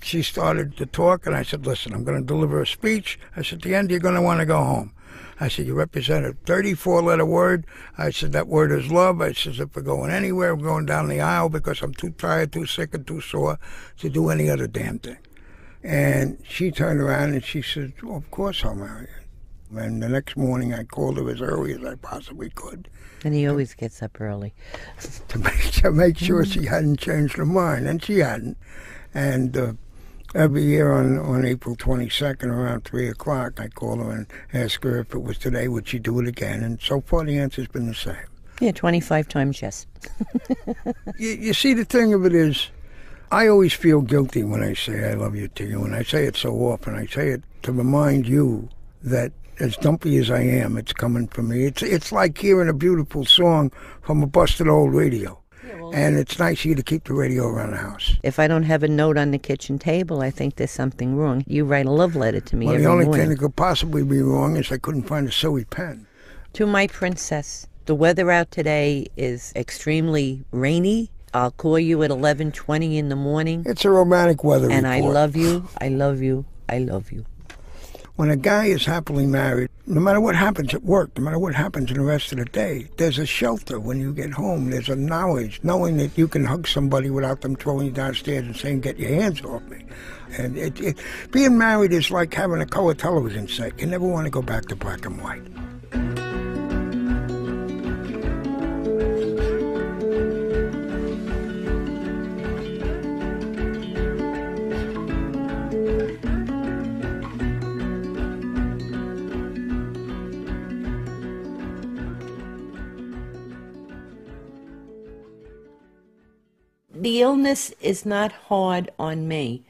She started to talk, and I said, listen, I'm going to deliver a speech. I said, at the end, you're going to want to go home. I said, you represent a 34-letter word. I said, that word is love. I said, if we're going anywhere, we're going down the aisle because I'm too tired, too sick, and too sore to do any other damn thing. And she turned around and she said, well, of course I'll marry her. And the next morning I called her as early as I possibly could. And he always gets up early. to make sure she hadn't changed her mind, and she hadn't. And every year on April 22nd around 3 o'clock, I call her and ask her if it was today, would she do it again? And so far the answer's been the same. Yeah, 25 times yes. You see, the thing of it is, I always feel guilty when I say I love you to you, and I say it so often. I say it to remind you that as dumpy as I am, it's coming from me. It's like hearing a beautiful song from a busted old radio. And it's nice of you to keep the radio around the house. If I don't have a note on the kitchen table, I think there's something wrong. You write a love letter to me every morning. Well, the only thing that could possibly be wrong is I couldn't find a silly pen. To my princess, the weather out today is extremely rainy. I'll call you at 11:20 in the morning. It's a romantic weather and report. I love you, I love you, I love you. When a guy is happily married, no matter what happens at work, no matter what happens in the rest of the day, there's a shelter when you get home. There's a knowledge, knowing that you can hug somebody without them throwing you downstairs and saying, get your hands off me. And being married is like having a color television set. You never want to go back to black and white. The illness is not hard on me.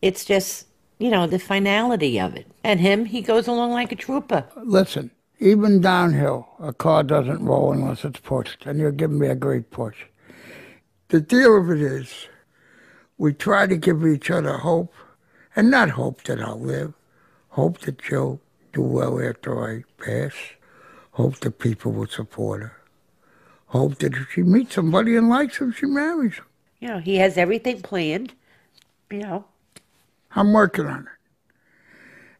It's just, the finality of it. And him, he goes along like a trooper. Listen, even downhill, a car doesn't roll unless it's pushed, and you're giving me a great push. The deal of it is, we try to give each other hope, and not hope that I'll live, hope that she'll do well after I pass, hope that people will support her, hope that if she meets somebody and likes him, she marries him. He has everything planned, I'm working on it.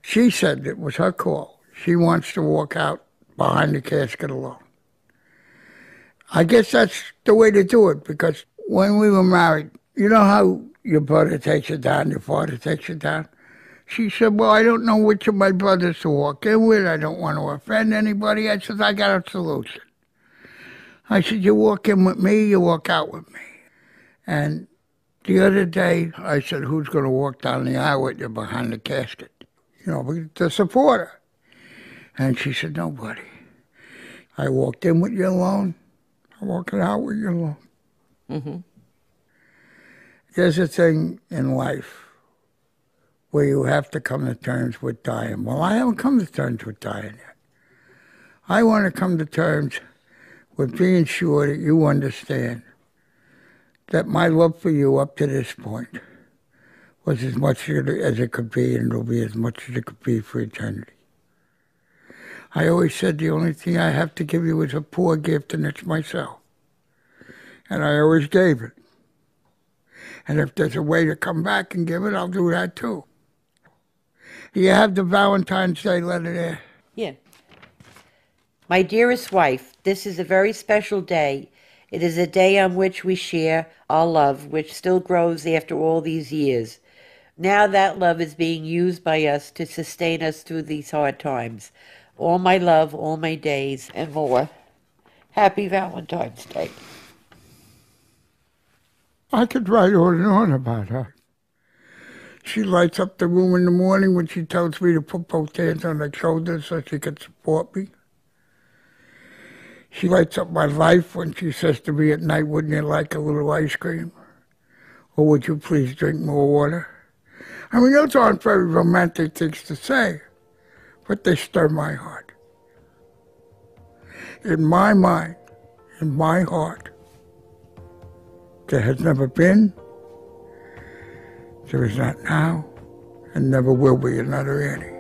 She said it was her call. She wants to walk out behind the casket alone. I guess that's the way to do it, because when we were married, you know how your brother takes you down, your father takes you down? She said, well, I don't know which of my brothers to walk in with. I don't want to offend anybody. I said, I got a solution. I said, you walk in with me, you walk out with me. And the other day, I said, who's going to walk down the aisle with you behind the casket? To support her. And she said, nobody. I walked in with you alone. I'm walking out with you alone. Mm-hmm. There's a thing in life where you have to come to terms with dying. Well, I haven't come to terms with dying yet. I want to come to terms with being sure that you understand that my love for you up to this point was as much as it could be, and it'll be as much as it could be for eternity. I always said the only thing I have to give you is a poor gift, and it's myself. And I always gave it. And if there's a way to come back and give it, I'll do that too. You have the Valentine's Day letter there? Yeah. My dearest wife, this is a very special day. It is a day on which we share our love, which still grows after all these years. Now that love is being used by us to sustain us through these hard times. All my love, all my days, and more. Happy Valentine's Day. I could write on and on about her. She lights up the room in the morning when she tells me to put both hands on her shoulders so she can support me. She lights up my life when she says to me at night, wouldn't you like a little ice cream? Or would you please drink more water? I mean, those aren't very romantic things to say, but they stir my heart. In my mind, in my heart, there has never been, there is not now, and never will be another Annie.